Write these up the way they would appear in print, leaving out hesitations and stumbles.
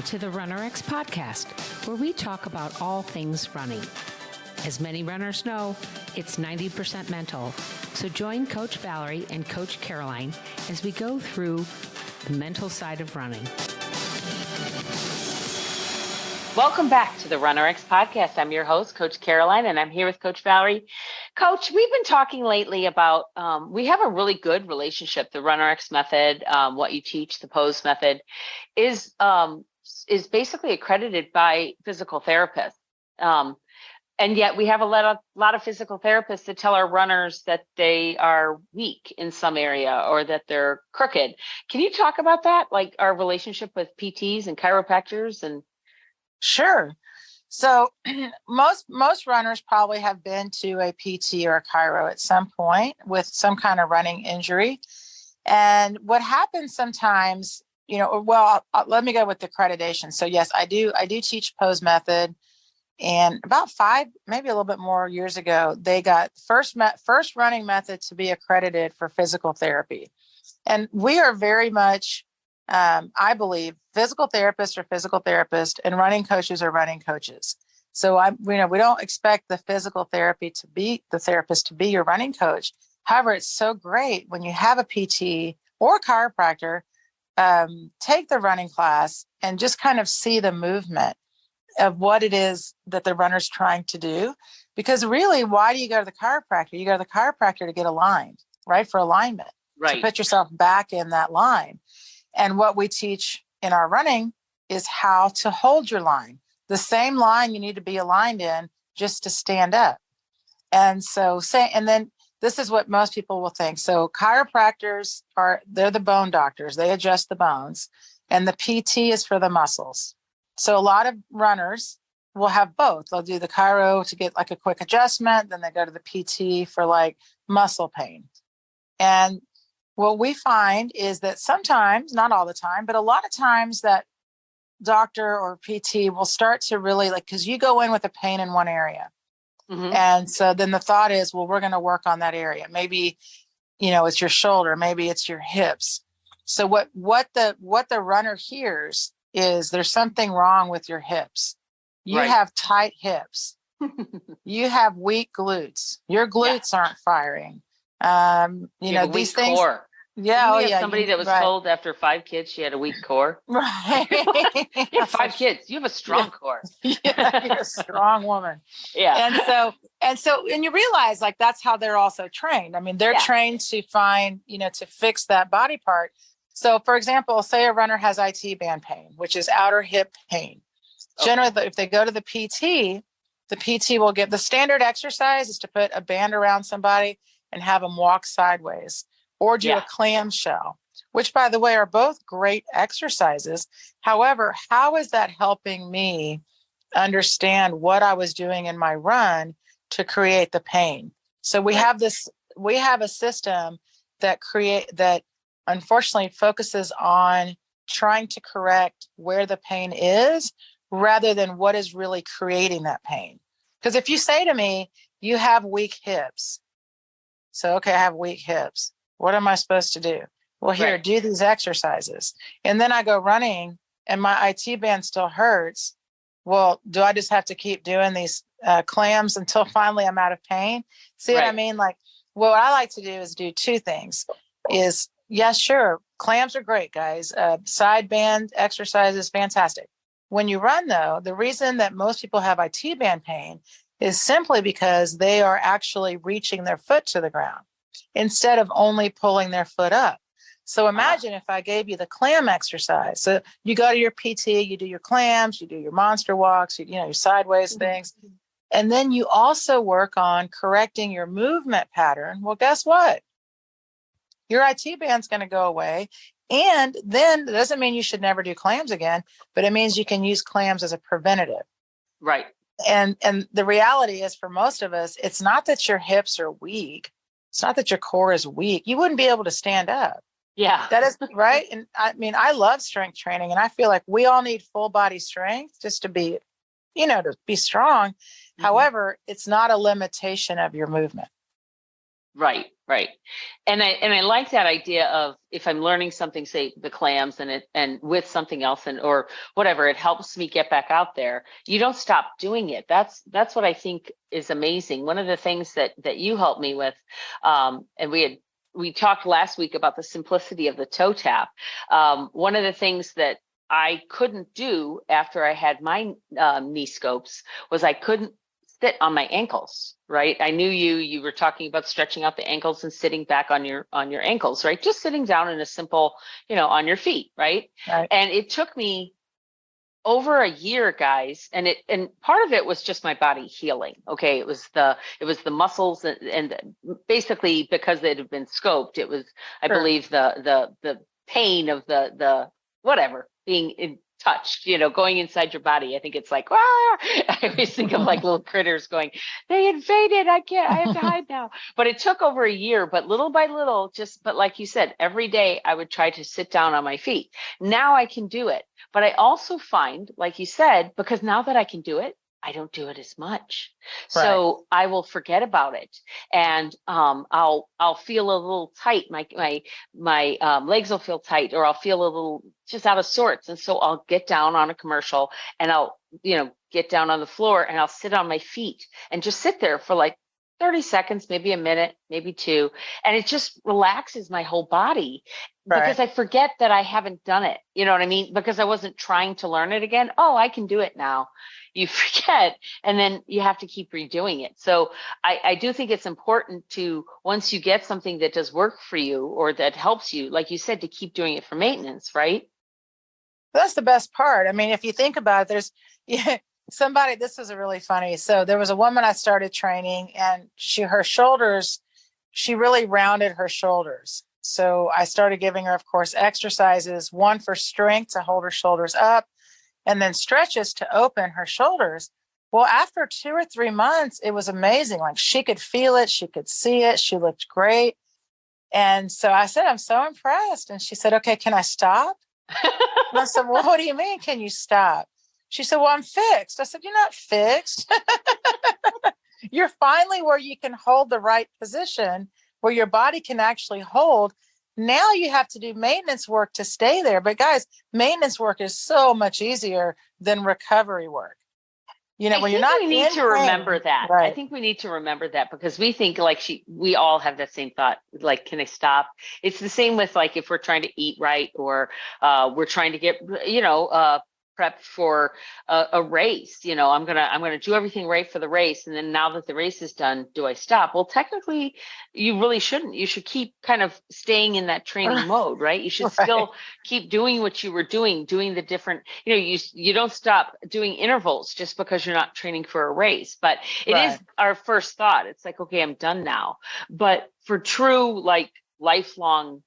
to the RunRX podcast, where we talk about all things running. As many runners know, it's 90% mental. So join Coach Valerie and Coach Caroline as we go through the mental side of running. Welcome back to the RunRX podcast. I'm your host, Coach Caroline, and I'm here with Coach Valerie. Coach, we've been talking lately about, we have a really good relationship. The RunRX method, what you teach, the pose method, is basically accredited by physical therapists. And yet we have a lot of physical therapists that tell our runners that they are weak in some area or that they're crooked. Can you talk about that? Like our relationship with PTs and chiropractors and Sure. So most runners probably have been to a PT or a chiro at some point with some kind of running injury. And what happens sometimes, let me go with the accreditation. So yes, I do teach pose method. And about 5, maybe a little bit more years ago, they got first running method to be accredited for physical therapy. And we are very much, I believe, physical therapists are physical therapists and running coaches are running coaches. So we don't expect the physical therapist to be your running coach. However, it's so great when you have a PT or a chiropractor, take the running class and just kind of see the movement of what it is that the runner's trying to do. Because really, why do you go to the chiropractor? You go to the chiropractor to get aligned, right? For alignment, right, to put yourself back in that line. And what we teach in our running is how to hold your line. The same line you need to be aligned in just to stand up. And then this is what most people will think. So chiropractors they're the bone doctors. They adjust the bones. And the PT is for the muscles. So a lot of runners will have both. They'll do the chiro to get like a quick adjustment. Then they go to the PT for like muscle pain. And what we find is that sometimes, not all the time, but a lot of times that doctor or PT will start to really because you go in with a pain in one area. Mm-hmm. And so then the thought is, well, we're going to work on that area. Maybe, it's your shoulder, maybe it's your hips. So what the runner hears is there's something wrong with your hips. You have tight hips. You have weak glutes. Your glutes aren't firing. These things. Core. Yeah. You have somebody that was told after 5 kids she had a weak core. Right. You have 5 kids. You have a strong core. Yeah, you're a strong woman. Yeah. And you realize that's how they're also trained. I mean, they're trained to find, to fix that body part. So for example, say a runner has IT band pain, which is outer hip pain. Okay. Generally, if they go to the PT will get the standard exercise is to put a band around somebody and have them walk sideways or do a clamshell, which by the way, are both great exercises. However, how is that helping me understand what I was doing in my run to create the pain? So we have a system that unfortunately focuses on trying to correct where the pain is rather than what is really creating that pain. Because if you say to me, you have weak hips. So, okay, I have weak hips. What am I supposed to do? Well, here, do these exercises. And then I go running and my IT band still hurts. Well, do I just have to keep doing these clams until finally I'm out of pain? See what I mean? What I like to do is do 2 things is, yes, sure. Clams are great, guys. Side band exercise is fantastic. When you run, though, the reason that most people have IT band pain is simply because they are actually reaching their foot to the ground instead of only pulling their foot up. So imagine if I gave you the clam exercise. So you go to your PT, you do your clams, you do your monster walks, your sideways things. And then you also work on correcting your movement pattern. Well, guess what? Your IT band's going to go away. And then it doesn't mean you should never do clams again, but it means you can use clams as a preventative. Right. And the reality is for most of us, it's not that your hips are weak. It's not that your core is weak. You wouldn't be able to stand up. Yeah. That is right. And I mean, I love strength training and I feel like we all need full body strength just to be, to be strong. Mm-hmm. However, it's not a limitation of your movement. Right, right. And I like that idea of if I'm learning something, say the clams and with something else or whatever, it helps me get back out there. You don't stop doing it. That's what I think is amazing. One of the things that you helped me with, and we talked last week about the simplicity of the toe tap. One of the things that I couldn't do after I had my knee scopes was I couldn't sit on my ankles, right? I knew you were talking about stretching out the ankles and sitting back on your ankles, right? Just sitting down in a simple, on your feet, right? Right. And it took me over a year, guys, and part of it was just my body healing. Okay, it was the muscles and basically because it had been scoped, it was, I believe, the pain of the whatever being touched, going inside your body. I think it's like, ah! I always think of like little critters going, they invaded. I have to hide now. But it took over a year, but little by little, but like you said, every day I would try to sit down on my feet. Now I can do it. But I also find, like you said, because now that I can do it, I don't do it as much. Right. So I will forget about it. And I'll feel a little tight. My legs will feel tight, or I'll feel a little just out of sorts. And so I'll get down on a commercial and I'll, get down on the floor and I'll sit on my feet and just sit there for like 30 seconds, maybe a minute, maybe two. And it just relaxes my whole body because I forget that I haven't done it. You know what I mean? Because I wasn't trying to learn it again. Oh, I can do it now. You forget, and then you have to keep redoing it. So I do think it's important to, once you get something that does work for you or that helps you, like you said, to keep doing it for maintenance, right? That's the best part. I mean, if you think about it, this was a really funny. So there was a woman I started training, and her shoulders, she really rounded her shoulders. So I started giving her, of course, exercises, one for strength to hold her shoulders up, and then stretches to open her shoulders. Well, after 2 or 3 months, it was amazing. Like she could feel it. She could see it. She looked great. And so I said, I'm so impressed. And she said, okay, can I stop? And I said, well, what do you mean? Can you stop? She said, well, I'm fixed. I said, you're not fixed. You're finally where you can hold the right position, where your body can actually hold. Now you have to do maintenance work to stay there. But guys, maintenance work is so much easier than recovery work. When you're not, we need to remember that. Right. I think we need to remember that because we think we all have that same thought. Like, can I stop? It's the same with like, if we're trying to eat right, or we're trying to get, prepped for a race. I'm gonna do everything right for the race, and then now that the race is done, do I stop? Well, technically, you really shouldn't. You should keep kind of staying in that training mode, right? You should still keep doing what you were doing the different. You don't stop doing intervals just because you're not training for a race. But it is our first thought. It's like, okay, I'm done now. But for true, like, lifelong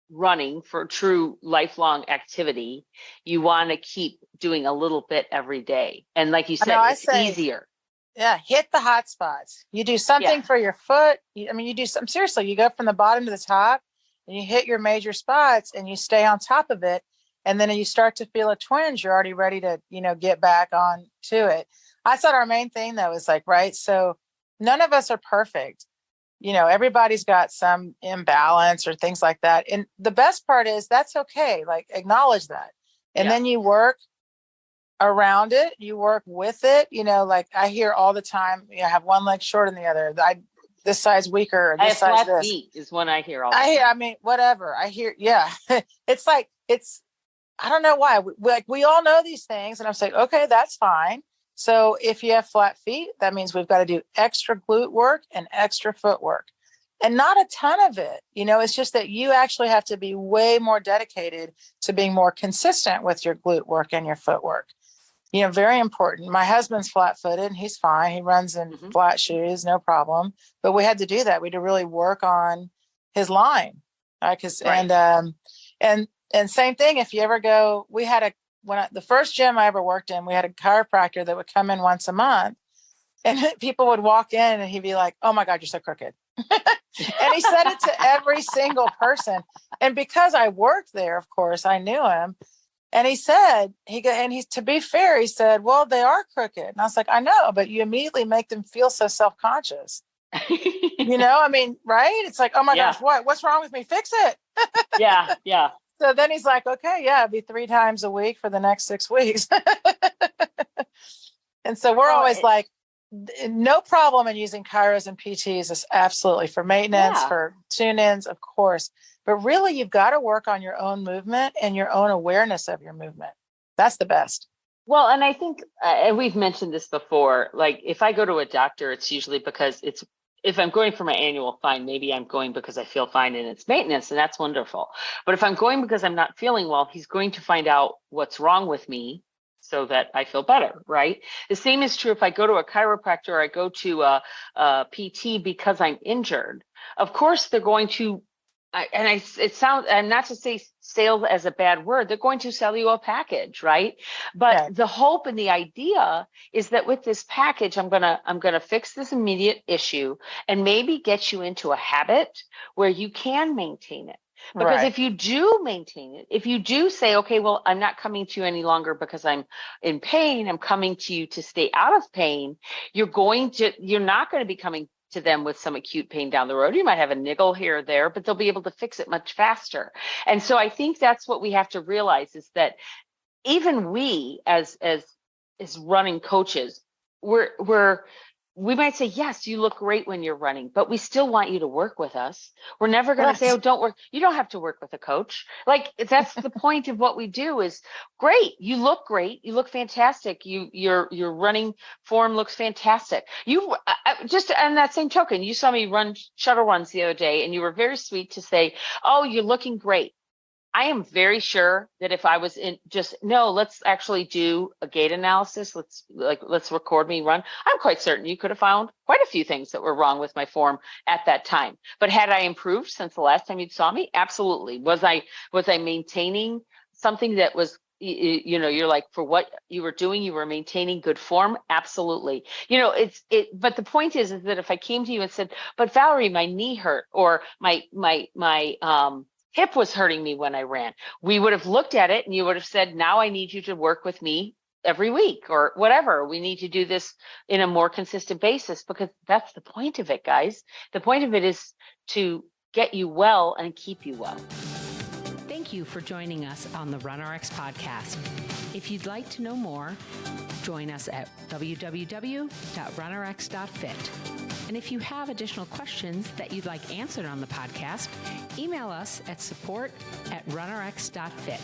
running, for true lifelong activity, you want to keep doing a little bit every day. And like you said, it's easier. Yeah, hit the hot spots. You do something for your foot. You do something, seriously, you go from the bottom to the top and you hit your major spots and you stay on top of it. And then you start to feel a twinge, you're already ready to, get back on to it. I thought our main thing though is like, so none of us are perfect. Everybody's got some imbalance or things like that. And the best part is that's okay. Like, acknowledge that. And then you work around it. You work with it. Like I hear all the time, I have one leg short than the other. This side's weaker. Or this side's flat feet is one I hear all the time. Whatever I hear. Yeah. It's like, I don't know why. We all know these things. And I'm saying, okay, that's fine. So if you have flat feet, that means we've got to do extra glute work and extra footwork, and not a ton of it. It's just that you actually have to be way more dedicated to being more consistent with your glute work and your footwork. Very important. My husband's flat footed and he's fine. He runs in flat shoes, no problem. But we had to do that. We had to really work on his line. And same thing. If you ever go, the first gym I ever worked in, we had a chiropractor that would come in once a month, and people would walk in and he'd be like, oh my God, you're so crooked. And he said it to every single person. And because I worked there, of course, I knew him. And he said, to be fair, he said, well, they are crooked. And I was like, I know, but you immediately make them feel so self-conscious. I mean, right? It's like, oh my gosh, what's wrong with me? Fix it. Yeah. So then he's like, okay, yeah, it'd be 3 times a week for the next 6 weeks. And so we're always like, no problem in using chiros and PTs is absolutely for maintenance, for tune-ins, of course. But really, you've got to work on your own movement and your own awareness of your movement. That's the best. Well, and I think, and we've mentioned this before, like if I go to a doctor, it's usually because if I'm going for my annual fine, maybe I'm going because I feel fine and it's maintenance, and that's wonderful. But if I'm going because I'm not feeling well, he's going to find out what's wrong with me so that I feel better, right? The same is true if I go to a chiropractor or I go to a PT because I'm injured. Of course, they're going to, and not to say sales as a bad word, they're going to sell you a package, right? But the hope and the idea is that with this package, I'm gonna fix this immediate issue and maybe get you into a habit where you can maintain it. Because if you do maintain it, if you do say, okay, well, I'm not coming to you any longer because I'm in pain, I'm coming to you to stay out of pain, you're not going to be coming to them with some acute pain down the road. You might have a niggle here or there, but they'll be able to fix it much faster. And so I think that's what we have to realize, is that even we as running coaches, we might say, yes, you look great when you're running, but we still want you to work with us. We're never going to say, oh, don't work. You don't have to work with a coach. Like, that's the point of what we do is, great. You look great. You look fantastic. Your running form looks fantastic. Just on that same token, you saw me run shuttle runs the other day, and you were very sweet to say, oh, you're looking great. I am very sure that if I was let's actually do a gait analysis. Let's record me run. I'm quite certain you could have found quite a few things that were wrong with my form at that time. But had I improved since the last time you saw me? Absolutely. Was I maintaining something that was, you're like, for what you were doing, you were maintaining good form? Absolutely. But the point is that if I came to you and said, but Valerie, my knee hurt, or my hip was hurting me when I ran, we would have looked at it and you would have said, now I need you to work with me every week or whatever. We need to do this in a more consistent basis, because that's the point of it, guys. The point of it is to get you well and keep you well. Thank you for joining us on the RunRX podcast. If you'd like to know more, join us at www.runrx.fit. And if you have additional questions that you'd like answered on the podcast, email us at support@runrx.fit.